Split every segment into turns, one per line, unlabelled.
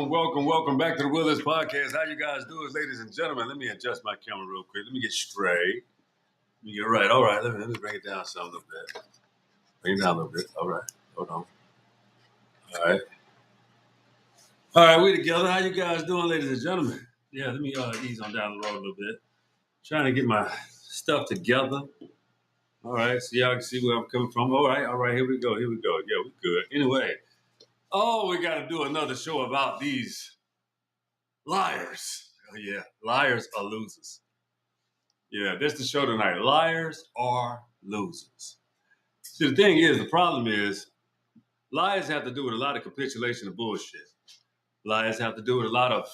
welcome back to the Willis Podcast. How you guys doing, ladies and gentlemen? Let me adjust my camera real quick. Let me get straight. Let me get right. All right, let me bring it down some a little bit. Bring it down a little bit. All right, hold on. All right, we together. How you guys doing, ladies and gentlemen? Yeah, let me ease on down the road a little bit. Trying to get my stuff together. All right, so y'all can see where I'm coming from. All right, here we go. Yeah, we good. Anyway, we got to do another show about these liars. Oh, yeah, liars are losers. Yeah, that's the show tonight. Liars are losers. See, the thing is, the problem is, liars have to do with a lot of capitulation of bullshit. Liars have to do with a lot of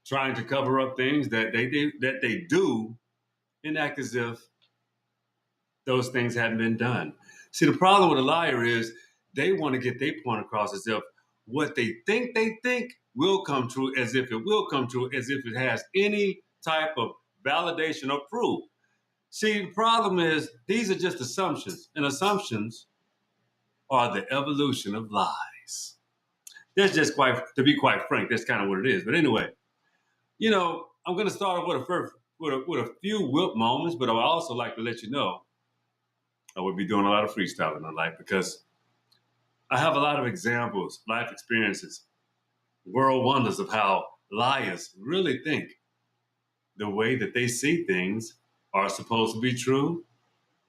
trying to cover up things that they do and act as if those things hadn't been done. See, the problem with a liar is they want to get their point across as if what they think will come true, as if it will come true, as if it has any type of validation or proof. See, the problem is these are just assumptions, and assumptions are the evolution of lies. That's just to be quite frank, that's kind of what it is. But anyway, I'm going to start off with a few whip moments, but I would also like to let you know I would be doing a lot of freestyling in life because I have a lot of examples, life experiences, world wonders of how liars really think the way that they see things are supposed to be true,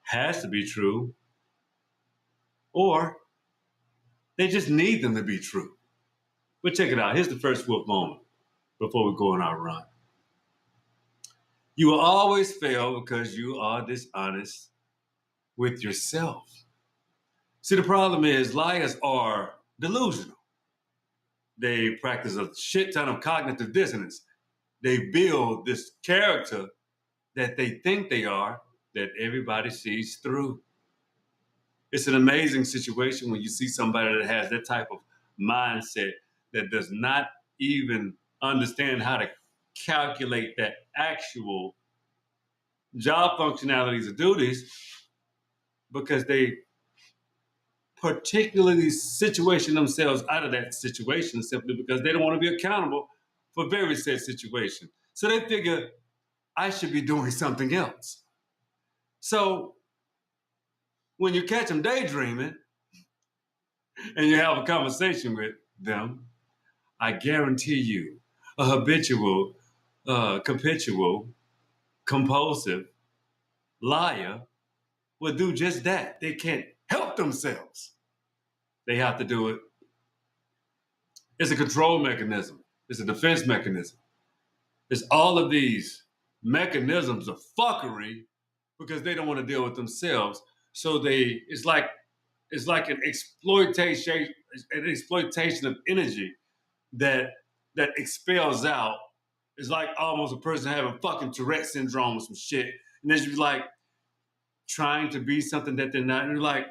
has to be true, or they just need them to be true. But check it out. Here's the first whoop moment before we go on our run. You will always fail because you are dishonest with yourself. See, the problem is liars are delusional. They practice a shit ton of cognitive dissonance. They build this character that they think they are that everybody sees through. It's an amazing situation when you see somebody that has that type of mindset that does not even understand how to calculate that actual job functionalities or duties because they particularly situation themselves out of that situation simply because they don't want to be accountable for very said situation. So they figure, I should be doing something else. So when you catch them daydreaming and you have a conversation with them, I guarantee you a habitual, capitual, compulsive liar will do just that. They can't help themselves. They have to do it. It's a control mechanism. It's a defense mechanism. It's all of these mechanisms of fuckery because they don't want to deal with themselves. So it's like an exploitation of energy that expels out. It's like almost a person having fucking Tourette syndrome or some shit. And then you're like trying to be something that they're not. And you're like,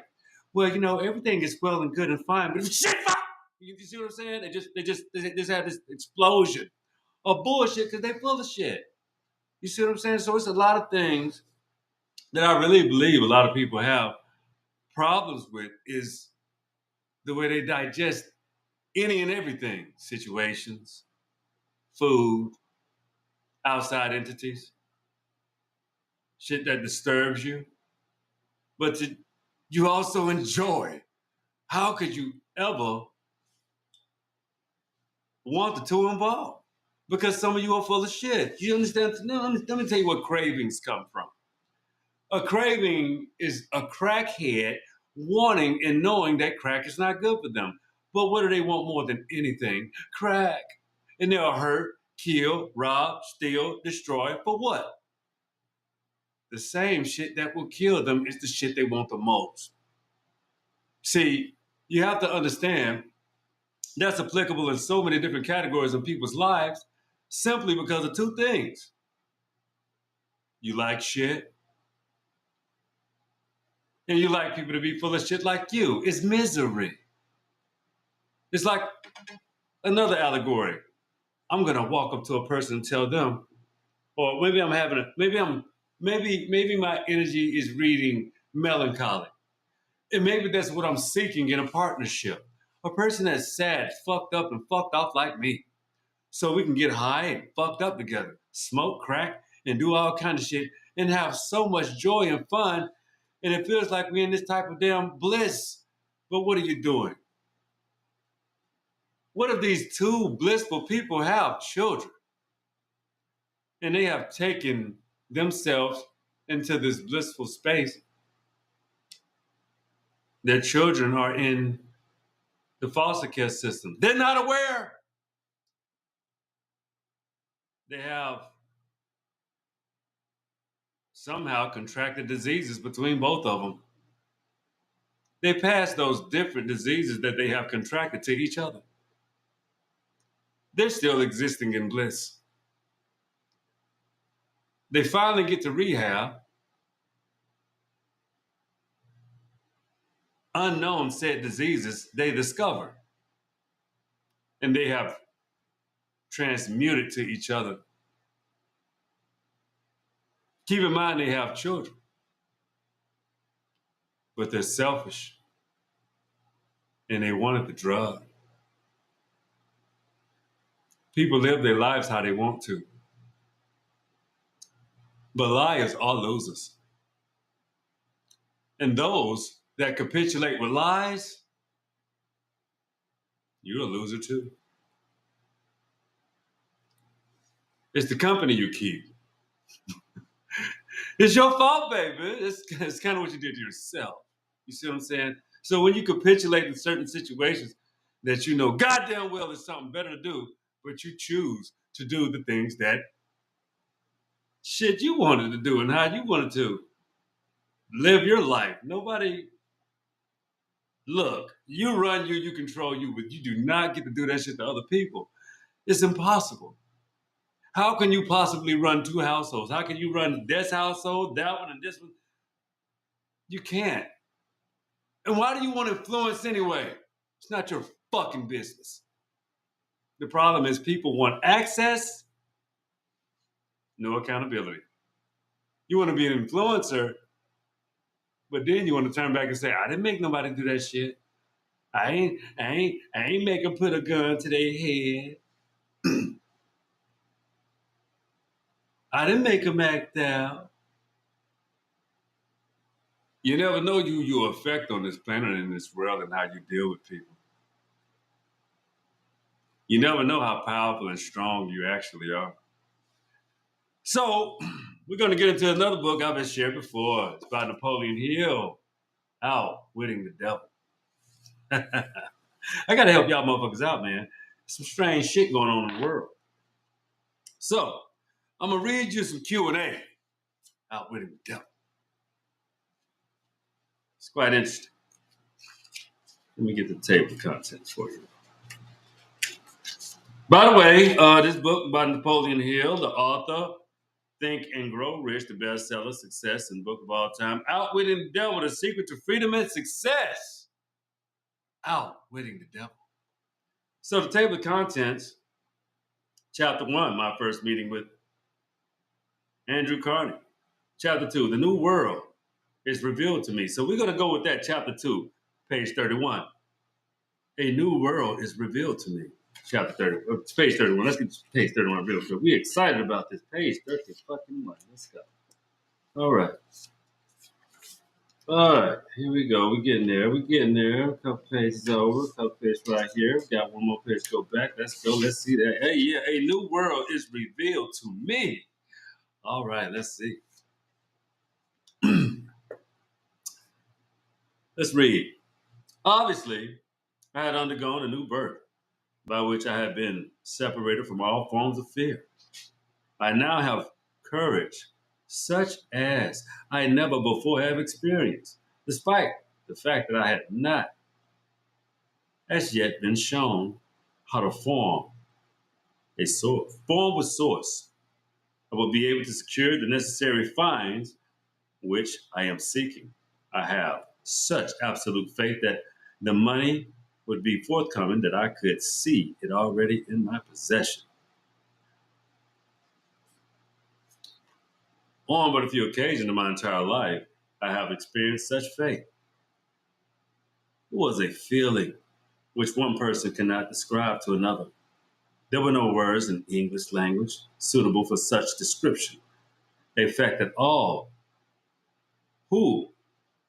well, everything is well and good and fine, but shit, fuck! You see what I'm saying? They just have this explosion of bullshit because they're full of shit. You see what I'm saying? So it's a lot of things that I really believe a lot of people have problems with is the way they digest any and everything. Situations, food, outside entities, shit that disturbs you, but you also enjoy. How could you ever want the two involved? Because some of you are full of shit. You understand? No, let me tell you where cravings come from. A craving is a crackhead wanting and knowing that crack is not good for them. But what do they want more than anything? Crack. And they'll hurt, kill, rob, steal, destroy. For what? The same shit that will kill them is the shit they want the most. See, you have to understand that's applicable in so many different categories of people's lives simply because of two things. You like shit, and you like people to be full of shit like you. It's misery. It's like another allegory. I'm gonna walk up to a person and tell them, or maybe maybe my energy is reading melancholy. And maybe that's what I'm seeking in a partnership. A person that's sad, fucked up, and fucked off like me. so we can get high and fucked up together, smoke crack, and do all kind of shit, and have so much joy and fun, and it feels like we're in this type of damn bliss. But what are you doing? What if these two blissful people have children, and they have taken themselves into this blissful space? Their children are in the foster care system. They're not aware. They have somehow contracted diseases between both of them. They pass those different diseases that they have contracted to each other. They're still existing in bliss. They finally get to rehab. Unknown said diseases they discover, and they have transmuted to each other. Keep in mind they have children, but they're selfish and they wanted the drug. People live their lives how they want to, but liars are losers. And those that capitulate with lies, you're a loser too. It's the company you keep. It's your fault, baby. It's kind of what you did to yourself. You see what I'm saying? So when you capitulate in certain situations that you know goddamn well there's something better to do, but you choose to do the things that shit you wanted to do and how you wanted to live your life. Nobody, look, you run you, you control you, but you do not get to do that shit to other people. It's impossible. How can you possibly run two households? How can you run this household, that one, and this one? You can't. And why do you want influence anyway? It's not your fucking business. The problem is people want access, no accountability. You want to be an influencer, but then you want to turn back and say, I didn't make nobody do that shit. I ain't make them put a gun to their head. I didn't make them act out. You never know your effect on this planet and in this world and how you deal with people. You never know how powerful and strong you actually are. So, we're going to get into another book I've been shared before. It's by Napoleon Hill, Outwitting the Devil. I got to help y'all motherfuckers out, man. Some strange shit going on in the world. So, I'm going to read you some Q&A. Outwitting the Devil. It's quite interesting. Let me get the table of contents for you. By the way, this book by Napoleon Hill, the author, Think and Grow Rich, the bestseller, success and book of all time. Outwitting the Devil, the secret to freedom and success. Outwitting the Devil. So the table of contents, chapter 1, my first meeting with Andrew Carnegie. Chapter 2, the new world is revealed to me. So we're going to go with that, chapter 2, page 31. A new world is revealed to me. Chapter 30, it's page 31. Let's get to page 31 real quick. We're excited about this. Page 30 fucking one. Let's go. All right. All right. Here we go. We're getting there. A couple pages over. A couple pages right here. We got one more page to go back. Let's go. Let's see that. Hey, yeah. A new world is revealed to me. All right. Let's see. Let's read. Obviously, I had undergone a new birth, by which I had been separated from all forms of fear. I now have courage, such as I never before have experienced, despite the fact that I had not as yet been shown how to form a source. Form with source. I will be able to secure the necessary finds which I am seeking. I have such absolute faith that the money would be forthcoming that I could see it already in my possession. On but a few occasions in my entire life, I have experienced such faith. It was a feeling which one person cannot describe to another. There were no words in English language suitable for such description, a fact that all who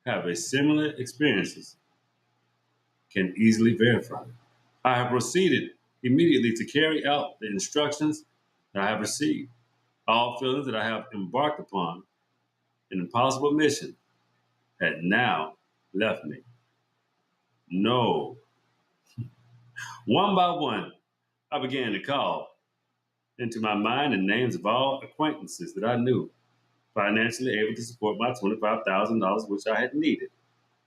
have a similar experiences can easily verify. I have proceeded immediately to carry out the instructions that I have received. All feelings that I have embarked upon an impossible mission had now left me. No. One by one, I began to call into my mind the names of all acquaintances that I knew, financially able to support my $25,000, which I had needed,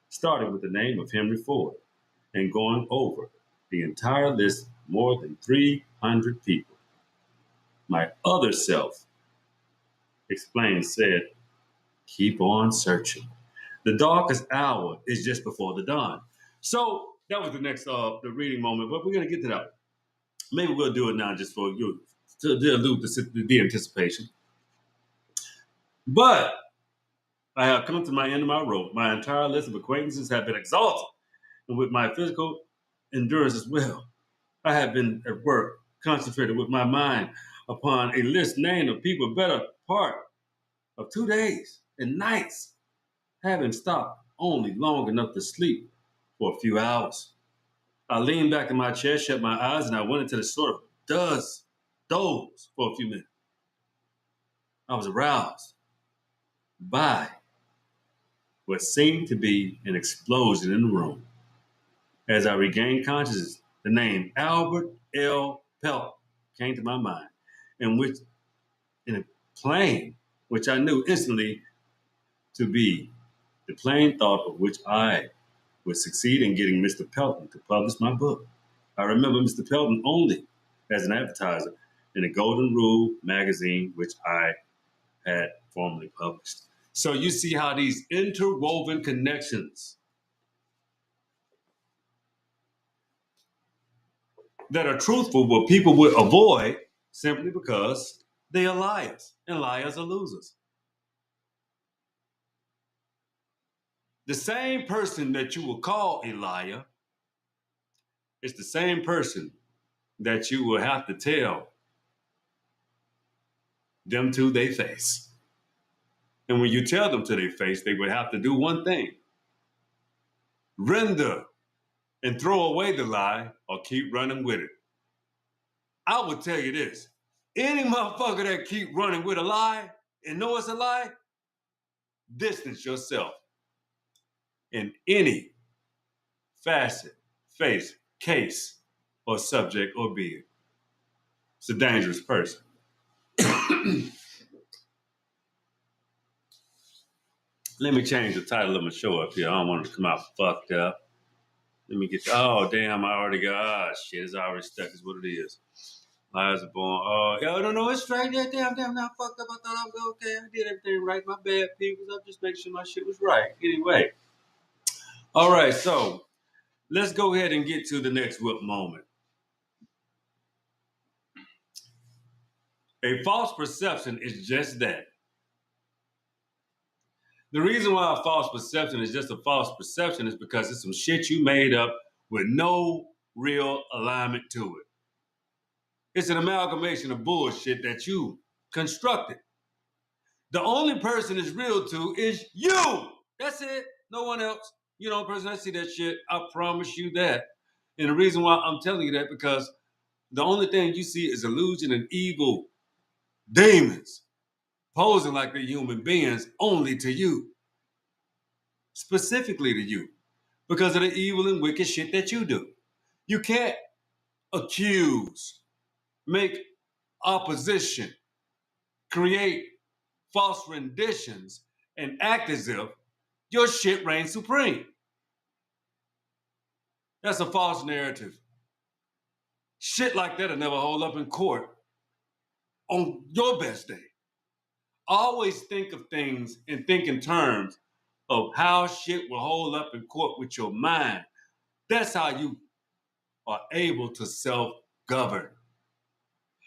starting with the name of Henry Ford and going over the entire list, more than 300 people. My other self explained, said, keep on searching. The darkest hour is just before the dawn. So that was the next the reading moment, but we're gonna get to that. Maybe we'll do it now just for you to elude the anticipation. But I have come to my end of my rope. My entire list of acquaintances have been exalted, and with my physical endurance as well. I have been at work, concentrated with my mind upon a list named of people better part of 2 days and nights, having stopped only long enough to sleep for a few hours. I leaned back in my chair, shut my eyes, and I went into the sort of doze for a few minutes. I was aroused by what seemed to be an explosion in the room. As I regained consciousness, the name Albert L. Pelt came to my mind, in which in a plain, which I knew instantly to be the plain thought of which I would succeed in getting Mr. Pelton to publish my book. I remember Mr. Pelton only as an advertiser in the Golden Rule magazine, which I had formerly published. So you see how these interwoven connections that are truthful, what people would avoid simply because they are liars, and liars are losers. The same person that you will call a liar is the same person that you will have to tell them to their face. And when you tell them to their face, they would have to do one thing: render and throw away the lie or keep running with it. I will tell you this: any motherfucker that keep running with a lie and know it's a lie, distance yourself in any facet, face, case, or subject or being. It's a dangerous person. Let me change the title of my show up here. I don't want it to come out fucked up. Let me get. Oh damn! I already got. Ah shit! It's already stuck. Is what it is. Lies are born. Oh yeah, no, it's straight. Yeah, damn, now fucked up. I thought I was okay. I did everything right. My bad, people. I'm just making sure my shit was right. Anyway, all right. So let's go ahead and get to the next whip moment. A false perception is just that. The reason why a false perception is just a false perception is because it's some shit you made up with no real alignment to it. It's an amalgamation of bullshit that you constructed. The only person it's real to is you. That's it. No one else. You know, person, I see that shit. I promise you that. And the reason why I'm telling you that because the only thing you see is illusion and evil demons posing like they're human beings only to you. Specifically to you. Because of the evil and wicked shit that you do. You can't accuse, make opposition, create false renditions, and act as if your shit reigns supreme. That's a false narrative. Shit like that'll never hold up in court on your best day. Always think of things and think in terms of how shit will hold up in court with your mind. That's how you are able to self-govern.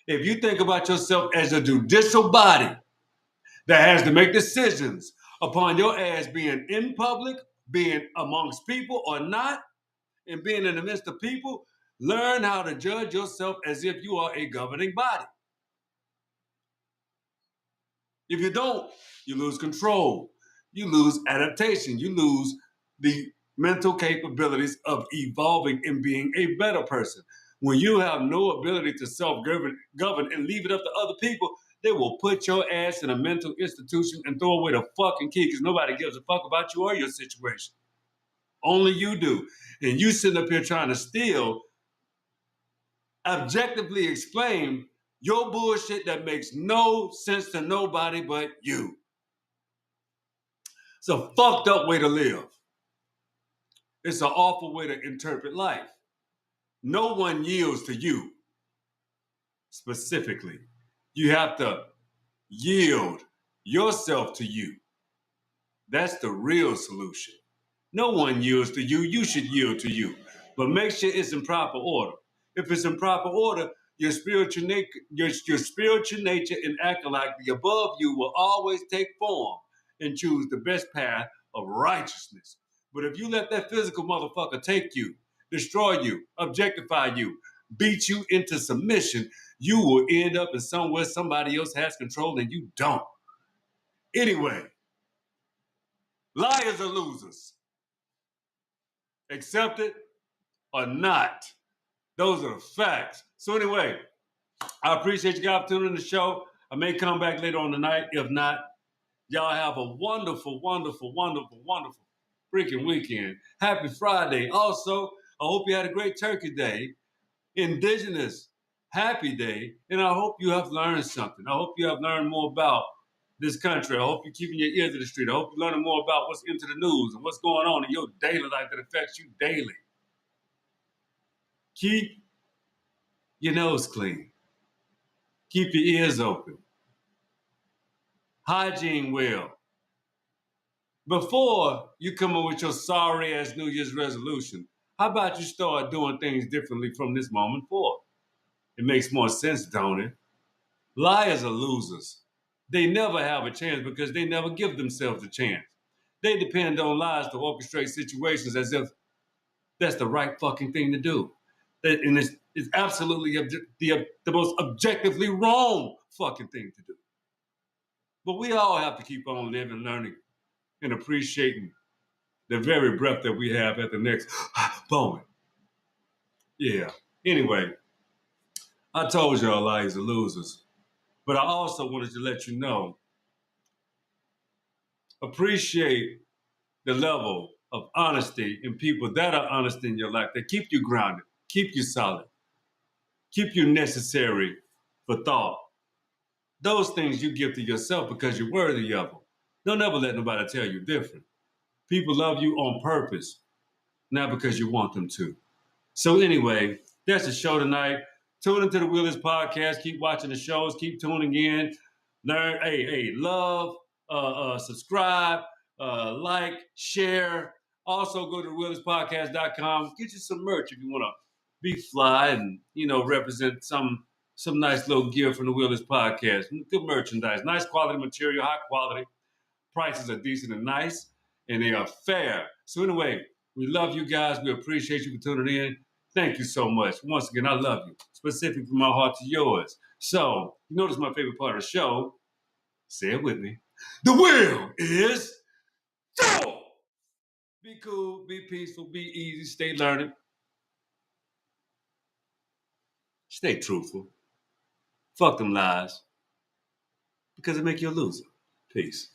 If you think about yourself as a judicial body that has to make decisions upon your ass being in public, being amongst people or not, and being in the midst of people, Learn how to judge yourself as if you are a governing body. If you don't, you lose control. You lose adaptation. You lose the mental capabilities of evolving and being a better person. When you have no ability to self-govern and leave it up to other people, they will put your ass in a mental institution and throw away the fucking key because nobody gives a fuck about you or your situation. Only you do. And you sitting up here trying to still objectively explain your bullshit that makes no sense to nobody but you. It's a fucked up way to live. It's an awful way to interpret life. No one yields to you specifically. You have to yield yourself to you. That's the real solution. No one yields to you. You should yield to you. But make sure it's in proper order. If it's in proper order, your spiritual nature and acting like the above you will always take form and choose the best path of righteousness. But if you let that physical motherfucker take you, destroy you, objectify you, beat you into submission, you will end up in somewhere somebody else has control and you don't. Anyway, liars are losers. Accept it or not. Those are the facts. So anyway, I appreciate you guys tuning in the show. I may come back later on tonight. If not, y'all have a wonderful, wonderful, wonderful, wonderful freaking weekend. Happy Friday. Also, I hope you had a great Turkey Day, Indigenous Happy Day, and I hope you have learned something. I hope you have learned more about this country. I hope you're keeping your ear to the street. I hope you're learning more about what's into the news and what's going on in your daily life that affects you daily. Keep your nose clean. Keep your ears open. Hygiene well. Before you come up with your sorry ass New Year's resolution, how about you start doing things differently from this moment forward? It makes more sense, don't it? Liars are losers. They never have a chance because they never give themselves a chance. They depend on lies to orchestrate situations as if that's the right fucking thing to do. And it's absolutely the most objectively wrong fucking thing to do. But we all have to keep on living, learning, and appreciating the very breath that we have at the next moment. Yeah. Anyway, I told y'all liars are losers. But I also wanted to let you know, appreciate the level of honesty in people that are honest in your life, that keep you grounded, keep you solid, keep you necessary for thought. Those things you give to yourself because you're worthy of them. Don't ever let nobody tell you different. People love you on purpose, not because you want them to. So anyway, that's the show tonight. Tune into the Wheelers Podcast. Keep watching the shows. Keep tuning in. Learn, love, subscribe, like, share. Also go to wheelerspodcast.com. Get you some merch if you want to be fly and, represent some nice little gear from the Wheelers Podcast. Good merchandise. Nice quality material, high quality. Prices are decent and nice, and they are fair. So anyway, we love you guys. We appreciate you for tuning in. Thank you so much. Once again, I love you. Specifically from my heart to yours. So, you notice my favorite part of the show. Say it with me. The wheel is go! Be cool, be peaceful, be easy, stay learning. Stay truthful. Fuck them lies. Because it make you a loser. Peace.